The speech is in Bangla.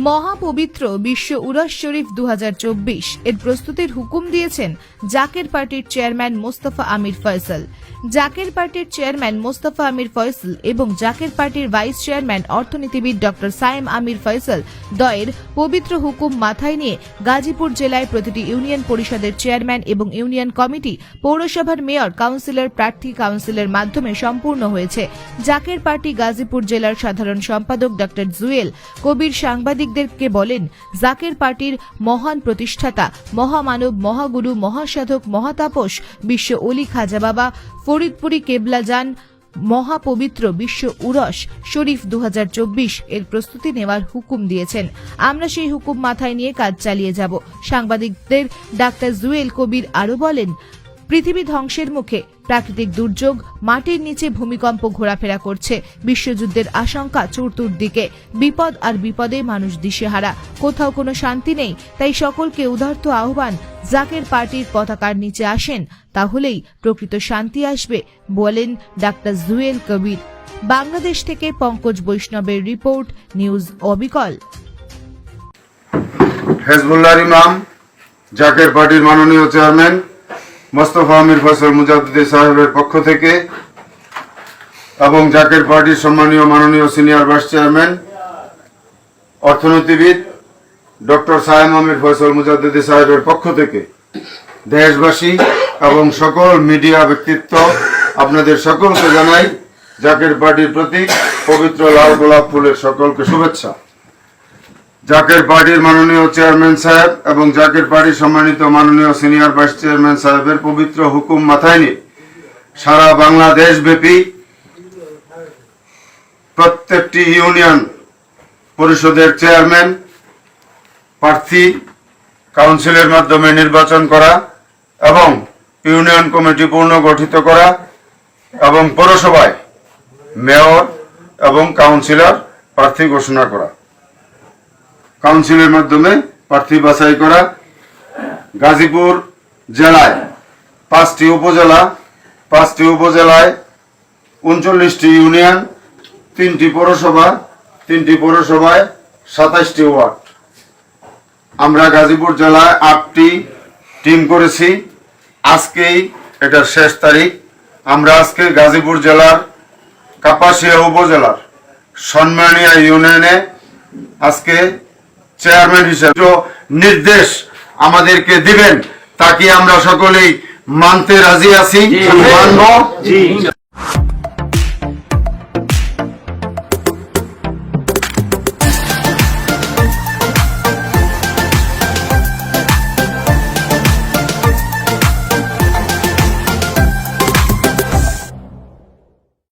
মহাপবিত্র বিশ্ব উরস শরীফ 2024 এর প্রস্তুতির হুকুম দিয়েছেন জাকের পার্টির চেয়ারম্যান মোস্তফা আমির ফয়সাল। জাকের পার্টির চেয়ারম্যান মোস্তফা আমির ফয়সাল এবং জাকের পার্টির ভাইস চেয়ারম্যান অর্থনীতিবিদ ডক্টর সায়েম আমির ফয়সাল দ্বয়ের পবিত্র হুকুম মাথায় নিয়ে গাজীপুর জেলায় প্রতিটি ইউনিয়ন পরিষদের চেয়ারম্যান এবং ইউনিয়ন কমিটি, পৌরসভার মেয়র, কাউন্সিলর, প্রার্থী কাউন্সিলের মাধ্যমে সম্পূর্ণ হয়েছে। জাকের পার্টি গাজীপুর জেলার সাধারণ সম্পাদক ডক্টর জুয়েল কবির সাংবাদিকদেরকে বলেন, জাকের পার্টির মহান প্রতিষ্ঠাতা, মহামানব, মহাগুরু, মহাসাধক, মহাতাপস বিশ্ব অলি খাজা বাবা ফরিদপুরি কেবলাজান মহাপবিত্র বিশ্ব উরস শরীফ 2024 এর প্রস্তুতি নেওয়ার হুকুম দিয়েছেন। আমরা সেই হুকুম মাথায় নিয়ে কাজ চালিয়ে যাব। সাংবাদিকদের ডাক্তার জুয়েল কবির আরো বলেন, পৃথিবী ধ্বংসের মুখে, প্রাকৃতিক দুর্যোগ, মাটির নিচে ভূমিকম্প ঘোরাফেরা করছে, বিশ্বযুদ্ধের আশঙ্কা চতুর্দিকে, বিপদ আর বিপদে মানুষ দিশেহারা, কোথাও কোনো শান্তি নেই। তাই সকলকে উদার্ত আহ্বান, জাকের পার্টির পতাকার নিচে আসেন, তাহলেই প্রকৃত শান্তি আসবে, বলেন ডাক্তার জুয়েল কবির। বাংলাদেশ থেকে পঙ্কজ বৈষ্ণবের রিপোর্ট, নিউজ অবিকল। হেজবুল্লাহর ইমাম, জাকের পার্টির মাননীয় চেয়ারম্যান মোস্তফা আমির ফয়সাল মুজাদ্দিদি সাহেবের পক্ষ থেকে এবং জাকের পার্টির সম্মানীয় মাননীয় সিনিয়র ভাইস চেয়ারম্যান অর্থনীতিবিদ ডক্টর সায়েম আমির ফয়সাল মুজাদ্দিদি সাহেবের পক্ষ থেকে দেশবাসী এবং সকল মিডিয়া ব্যক্তিত্ব আপনাদের সকলকে জানাই জাকের পার্টির প্রতীক পবিত্র লাল গোলাপ ফুলের সকলকে শুভেচ্ছা। জাকের পার্টির মাননীয় চেয়ারম্যান সাহেব এবং জাকের পার্টির সম্মানিত মাননীয় সিনিয়র ভাইস চেয়ারম্যান সাহেবের পবিত্র হুকুম মাথায় নিয়ে সারা বাংলাদেশ ব্যাপী প্রত্যেকটি ইউনিয়ন পরিষদের চেয়ারম্যান প্রার্থী কাউন্সিলের মাধ্যমে নির্বাচন করা এবং ইউনিয়ন কমিটি পুনর্গঠিত করা এবং পৌরসভায় মেয়র এবং কাউন্সিলর প্রার্থী ঘোষণা করা, কাউন্সিলের মাধ্যমে প্রার্থী বাছাই করা। গাজীপুর জেলায় 5টি উপজেলায় 39টি ইউনিয়ন, 3টি পৌরসভা, 3টি পৌরসভায় 27টি ওয়ার্ড। আমরা গাজীপুর জেলায় 8টি টিম করেছি। আজকেই এটার শেষ তারিখ। আমরা আজকে গাজীপুর জেলার কাপাসিয়া উপজেলার সন্মানিয়া ইউনিয়নে আজকে চেয়ারম্যান হিসেবে নির্দেশ আমাদেরকে দিবেন, তাকে আমরা সকলেই মানতে রাজি আছি, মানব।